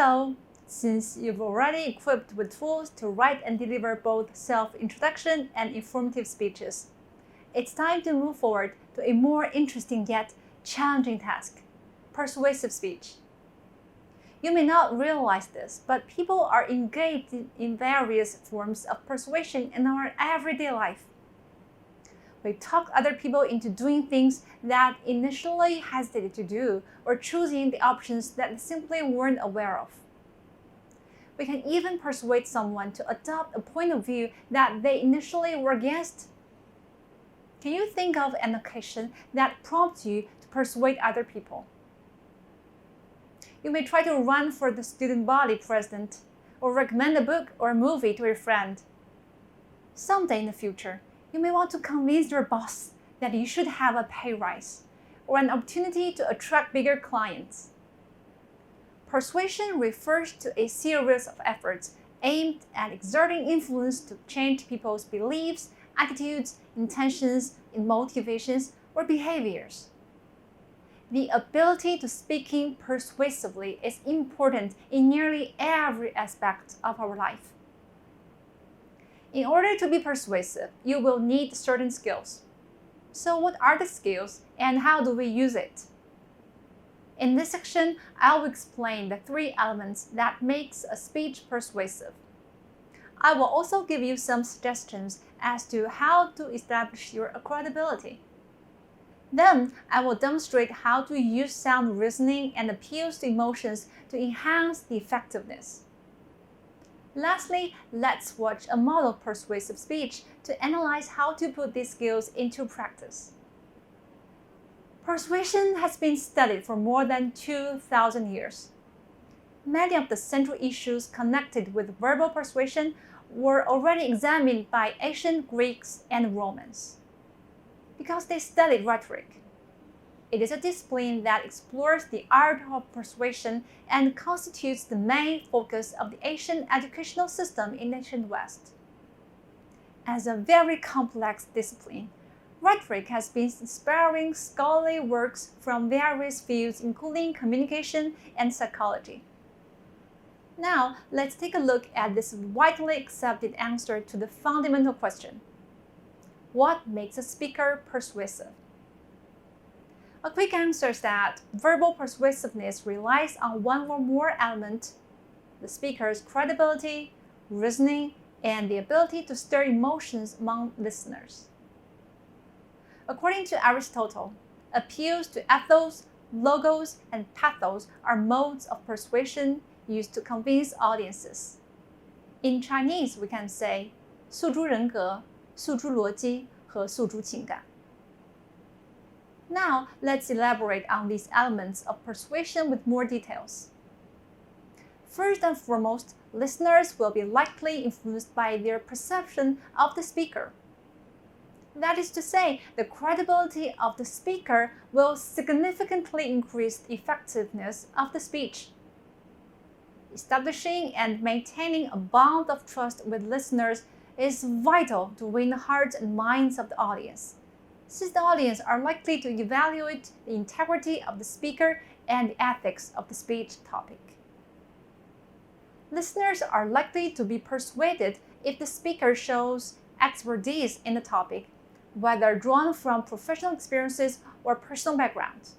Hello! Since you've already equipped with tools to write and deliver both self-introduction and informative speeches, it's time to move forward to a more interesting yet challenging task: persuasive speech. You may not realize this, but people are engaged in various forms of persuasion in our everyday life. We talk other people into doing things that initially hesitated to do, or choosing the options that they simply weren't aware of. We can even persuade someone to adopt a point of view that they initially were against. Can you think of an occasion that prompts you to persuade other people? You may try to run for the student body president, or recommend a book or a movie to a friend. Someday in the future, you may want to convince your boss that you should have a pay rise or an opportunity to attract bigger clients. Persuasion refers to a series of efforts aimed at exerting influence to change people's beliefs, attitudes, intentions, motivations, or behaviors. The ability to speak persuasively is important in nearly every aspect of our life. In order to be persuasive, you will need certain skills. So what are the skills and how do we use it? In this section, I will explain the 3 elements that makes a speech persuasive. I will also give you some suggestions as to how to establish your credibility. Then, I will demonstrate how to use sound reasoning and appeals to emotions to enhance the effectiveness. Lastly, let's watch a model of persuasive speech to analyze how to put these skills into practice. Persuasion has been studied for more than 2,000 years. Many of the central issues connected with verbal persuasion were already examined by ancient Greeks and Romans, because they studied rhetoric. It is a discipline that explores the art of persuasion and constitutes the main focus of the ancient educational system in ancient West. As a very complex discipline, rhetoric has been inspiring scholarly works from various fields including communication and psychology. Now, let's take a look at this widely accepted answer to the fundamental question: what makes a speaker persuasive? A quick answer is that verbal persuasiveness relies on one or more elements: the speaker's credibility, reasoning, and the ability to stir emotions among listeners. According to Aristotle, appeals to ethos, logos, and pathos are modes of persuasion used to convince audiences. In Chinese, we can say 诉诸人格、诉诸逻辑和诉诸情感. Now, let's elaborate on these elements of persuasion with more details. First and foremost, listeners will be likely influenced by their perception of the speaker. That is to say, the credibility of the speaker will significantly increase the effectiveness of the speech. Establishing and maintaining a bond of trust with listeners is vital to win the hearts and minds of the audience, since the audience are likely to evaluate the integrity of the speaker and the ethics of the speech topic. Listeners are likely to be persuaded if the speaker shows expertise in the topic, whether drawn from professional experiences or personal backgrounds.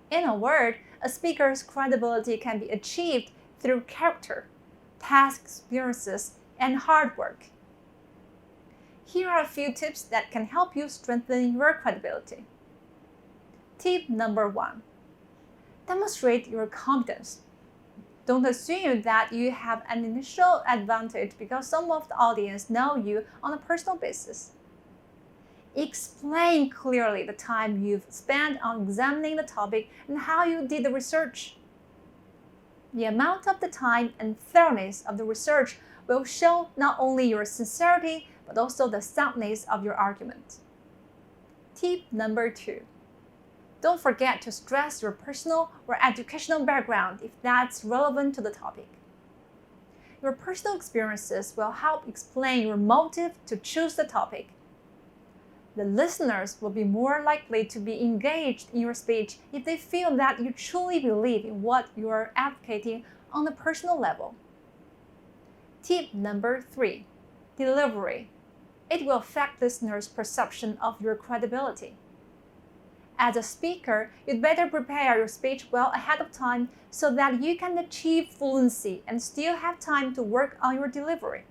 In a word, a speaker's credibility can be achieved through character, past experiences, and hard work. Here are a few tips that can help you strengthen your credibility. Tip number 1: demonstrate your competence. Don't assume that you have an initial advantage because some of the audience know you on a personal basis. Explain clearly the time you've spent on examining the topic and how you did the research. The amount of the time and thoroughness of the research will show not only your sincerity, but also the soundness of your argument. Tip number 2: don't forget to stress your personal or educational background if that's relevant to the topic. Your personal experiences will help explain your motive to choose the topic. The listeners will be more likely to be engaged in your speech if they feel that you truly believe in what you are advocating on a personal level. Tip number 3, delivery. It will affect listeners' perception of your credibility. As a speaker, you'd better prepare your speech well ahead of time so that you can achieve fluency and still have time to work on your delivery.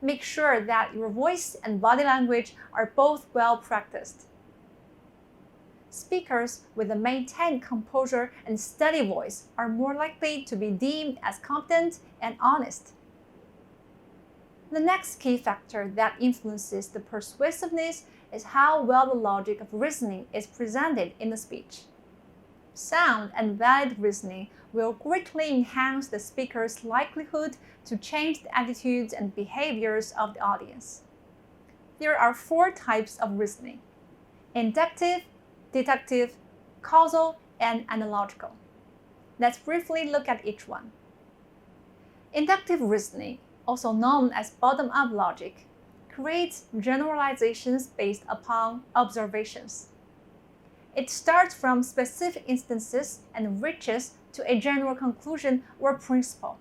Make sure that your voice and body language are both well practiced. Speakers with a maintained composure and steady voice are more likely to be deemed as competent and honest. The next key factor that influences the persuasiveness is how well the logic of reasoning is presented in the speech. Sound and valid reasoning will greatly enhance the speaker's likelihood to change the attitudes and behaviors of the audience. There are 4 types of reasoning: inductive, deductive, causal, and analogical. Let's briefly look at each one. Inductive reasoning, also known as bottom-up logic, creates generalizations based upon observations. It starts from specific instances and reaches to a general conclusion or principle.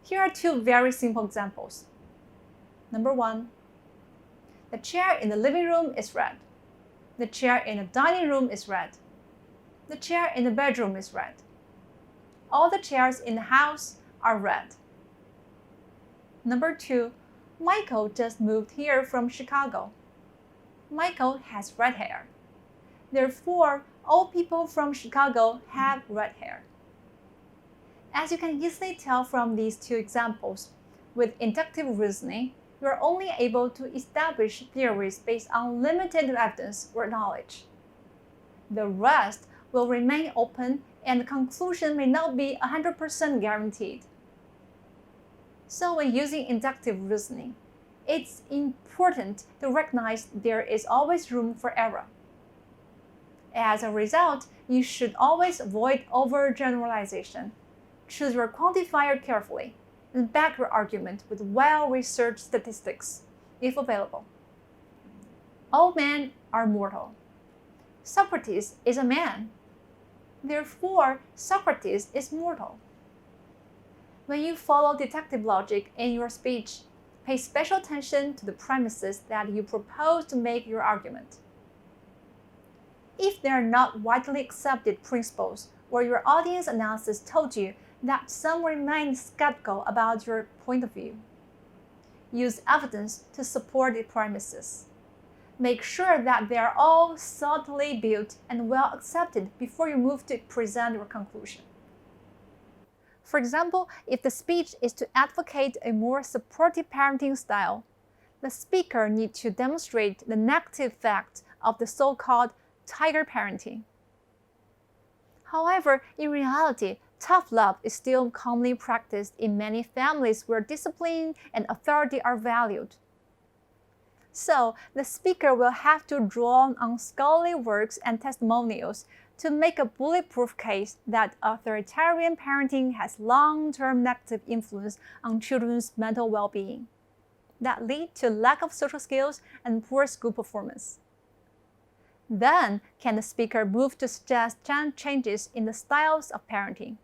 Here are 2 very simple examples. Number 1, the chair in the living room is red. The chair in the dining room is red. The chair in the bedroom is red. All the chairs in the house are red. Number 2, Michael just moved here from Chicago. Michael has red hair. Therefore, all people from Chicago have red hair. As you can easily tell from these 2 examples, with inductive reasoning, you are only able to establish theories based on limited evidence or knowledge. The rest will remain open and the conclusion may not be 100% guaranteed. So when using inductive reasoning, it's important to recognize there is always room for error. As a result, you should always avoid overgeneralization. Choose your quantifier carefully and back your argument with well-researched statistics, if available. All men are mortal. Socrates is a man. Therefore, Socrates is mortal. When you follow deductive logic in your speech, pay special attention to the premises that you propose to make your argument. If they are not widely accepted principles, or your audience analysis told you that some remain skeptical about your point of view, use evidence to support the premises. Make sure that they are all solidly built and well accepted before you move to present your conclusion. For example, if the speech is to advocate a more supportive parenting style, the speaker needs to demonstrate the negative effect of the so-called tiger parenting. However, in reality, tough love is still commonly practiced in many families where discipline and authority are valued. So, the speaker will have to draw on scholarly works and testimonials to make a bulletproof case that authoritarian parenting has long-term negative influence on children's mental well-being that lead to lack of social skills and poor school performance. Then, can the speaker move to suggest changes in the styles of parenting?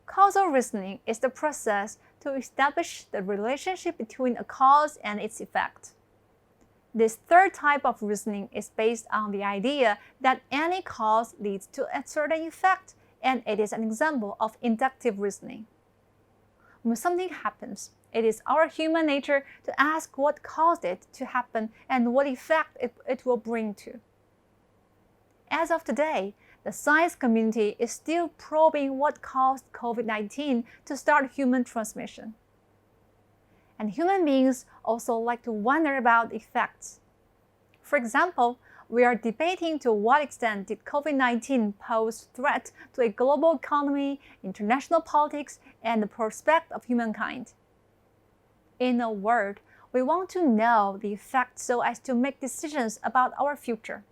Causal reasoning is the process to establish the relationship between a cause and its effect. This 3rd type of reasoning is based on the idea that any cause leads to a certain effect, and it is an example of inductive reasoning. When something happens, it is our human nature to ask what caused it to happen and what effect it will bring to. As of today, the science community is still probing what caused COVID-19 to start human transmission. And human beings also like to wonder about effects. For example, we are debating to what extent did COVID-19 pose threat to a global economy, international politics, and the prospect of humankind. In a word, we want to know the effect so as to make decisions about our future.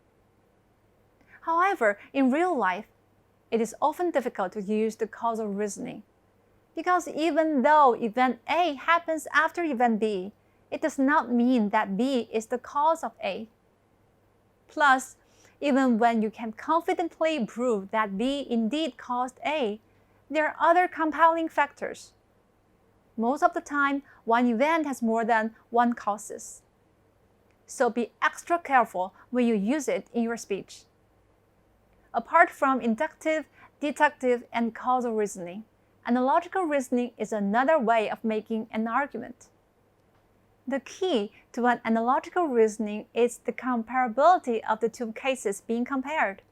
However, in real life, it is often difficult to use the causal reasoning, because even though event A happens after event B, it does not mean that B is the cause of A. Plus, even when you can confidently prove that B indeed caused A, there are other compounding factors. Most of the time, one event has more than one causes. So be extra careful when you use it in your speech. Apart from inductive, deductive, and causal reasoning, analogical reasoning is another way of making an argument. The key to an analogical reasoning is the comparability of the two cases being compared.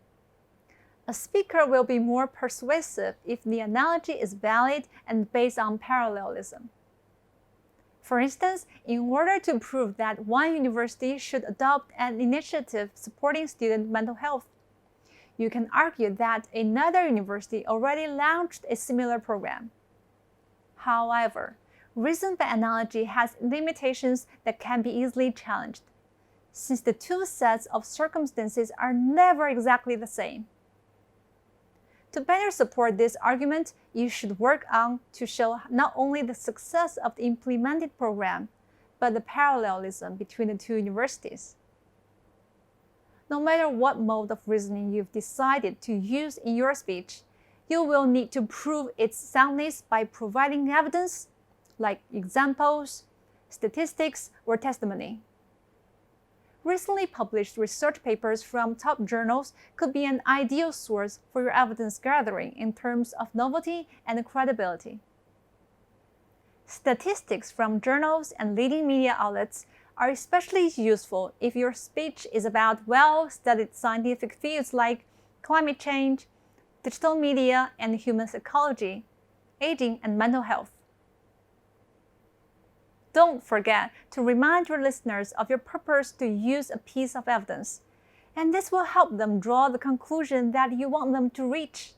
A speaker will be more persuasive if the analogy is valid and based on parallelism. For instance, in order to prove that one university should adopt an initiative supporting student mental health, you can argue that another university already launched a similar program. However, reason by analogy has limitations that can be easily challenged, since the two sets of circumstances are never exactly the same. To better support this argument, you should work on to show not only the success of the implemented program, but the parallelism between the two universities. No matter what mode of reasoning you've decided to use in your speech, you will need to prove its soundness by providing evidence, like examples, statistics, or testimony. Recently published research papers from top journals could be an ideal source for your evidence gathering in terms of novelty and credibility. Statistics from journals and leading media outlets are especially useful if your speech is about well-studied scientific fields like climate change, digital media and human psychology, aging and mental health. Don't forget to remind your listeners of your purpose to use a piece of evidence, and this will help them draw the conclusion that you want them to reach.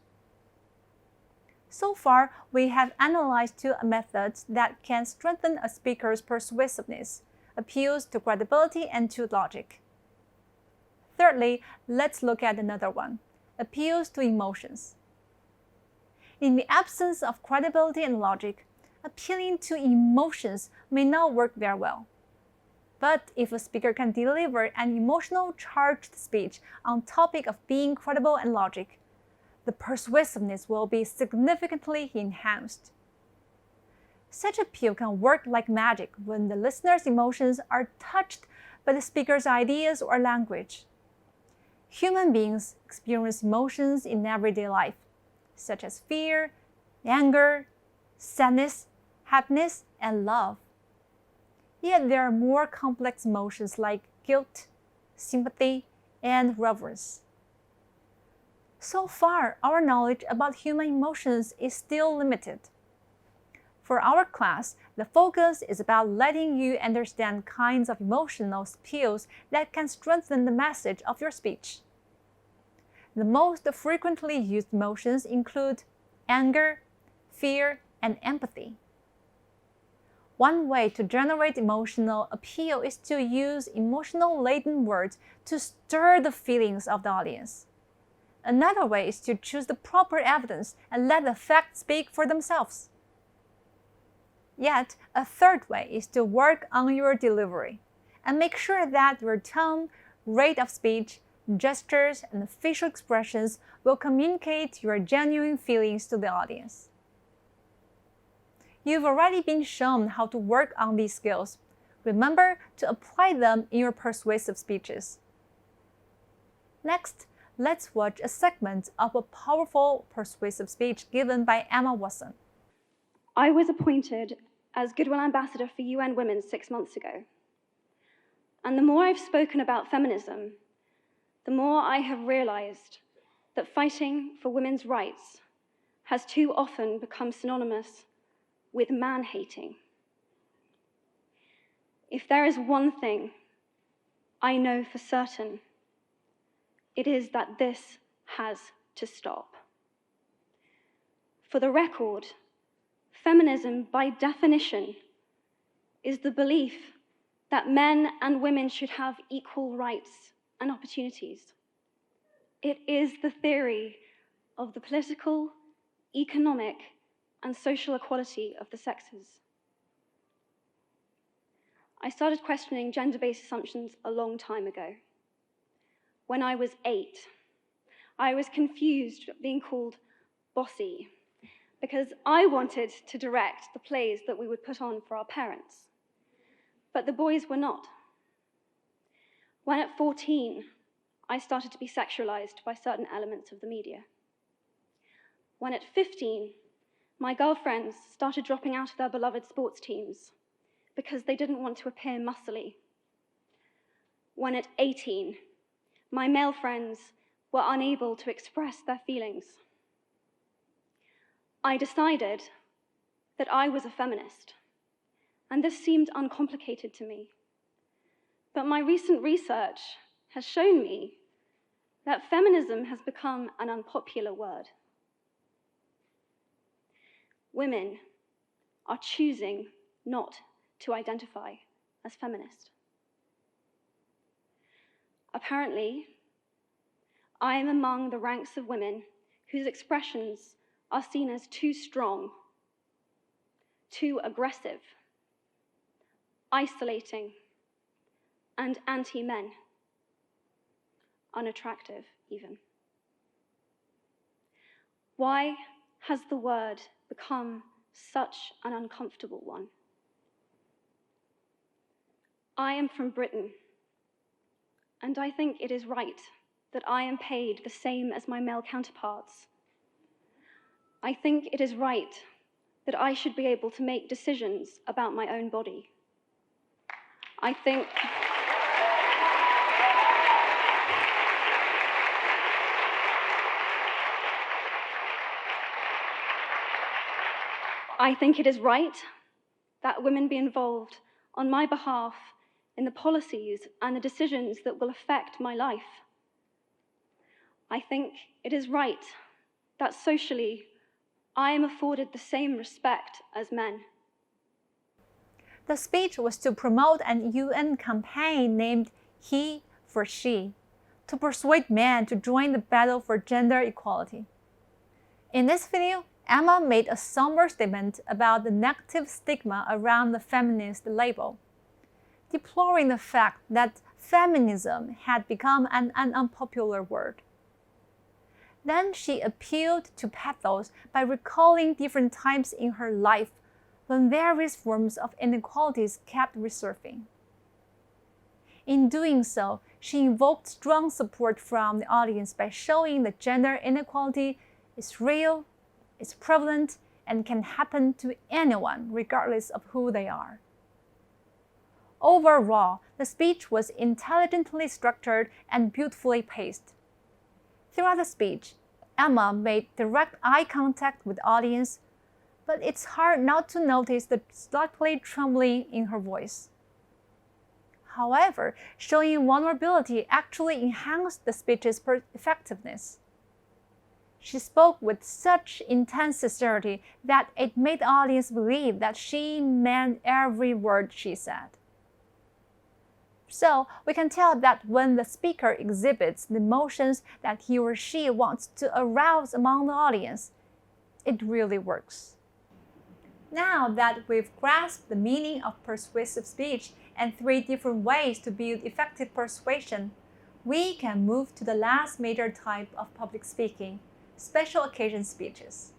So far, we have analyzed two methods that can strengthen a speaker's persuasiveness: appeals to credibility and to logic. Thirdly, let's look at another one: appeals to emotions. In the absence of credibility and logic, appealing to emotions may not work very well. But if a speaker can deliver an emotional charged speech on topic of being credible and logic, the persuasiveness will be significantly enhanced. Such appeal can work like magic when the listener's emotions are touched by the speaker's ideas or language. Human beings experience emotions in everyday life, such as fear, anger, sadness, happiness, and love. Yet there are more complex emotions like guilt, sympathy, and reverence. So far, our knowledge about human emotions is still limited. For our class, the focus is about letting you understand kinds of emotional appeals that can strengthen the message of your speech. The most frequently used emotions include anger, fear, and empathy. One way to generate emotional appeal is to use emotional-laden words to stir the feelings of the audience. Another way is to choose the proper evidence and let the facts speak for themselves. Yet, a third way is to work on your delivery and make sure that your tone, rate of speech, gestures, and facial expressions will communicate your genuine feelings to the audience. You've already been shown how to work on these skills. Remember to apply them in your persuasive speeches. Next, let's watch a segment of a powerful persuasive speech given by Emma Watson. I was appointed as Goodwill Ambassador for UN Women 6 months ago. And the more I've spoken about feminism, the more I have realized that fighting for women's rights has too often become synonymous with man-hating. If there is one thing I know for certain, it is that this has to stop. For the record, feminism, by definition, is the belief that men and women should have equal rights and opportunities. It is the theory of the political, economic, and social equality of the sexes. I started questioning gender-based assumptions a long time ago. When I was 8, I was confused at being called bossy because I wanted to direct the plays that we would put on for our parents. But the boys were not. When at 14, I started to be sexualized by certain elements of the media. When at 15, my girlfriends started dropping out of their beloved sports teams because they didn't want to appear muscly. When at 18, my male friends were unable to express their feelings. I decided that I was a feminist, and this seemed uncomplicated to me. But my recent research has shown me that feminism has become an unpopular word. Women are choosing not to identify as feminist. Apparently, I am among the ranks of women whose expressions are seen as too strong, too aggressive, isolating, and anti-men, unattractive even. Why has the word become such an uncomfortable one? I am from Britain, and I think it is right that I am paid the same as my male counterparts. I think it is right that I should be able to make decisions about my own body. I think it is right that women be involved on my behalf in the policies and the decisions that will affect my life. I think it is right that socially I am afforded the same respect as men. The speech was to promote an UN campaign named He for She, to persuade men to join the battle for gender equality. In this video, Emma made a somber statement about the negative stigma around the feminist label, deploring the fact that feminism had become an unpopular word. Then she appealed to pathos by recalling different times in her life when various forms of inequalities kept resurfacing. In doing so, she invoked strong support from the audience by showing that gender inequality is real, is prevalent, and can happen to anyone regardless of who they are. Overall, the speech was intelligently structured and beautifully paced. Throughout the speech, Emma made direct eye contact with the audience, but it's hard not to notice the slightly trembling in her voice. However, showing vulnerability actually enhanced the speech's effectiveness. She spoke with such intense sincerity that it made the audience believe that she meant every word she said. So, we can tell that when the speaker exhibits the emotions that he or she wants to arouse among the audience, it really works. Now that we've grasped the meaning of persuasive speech and 3 different ways to build effective persuasion, we can move to the last major type of public speaking, special occasion speeches.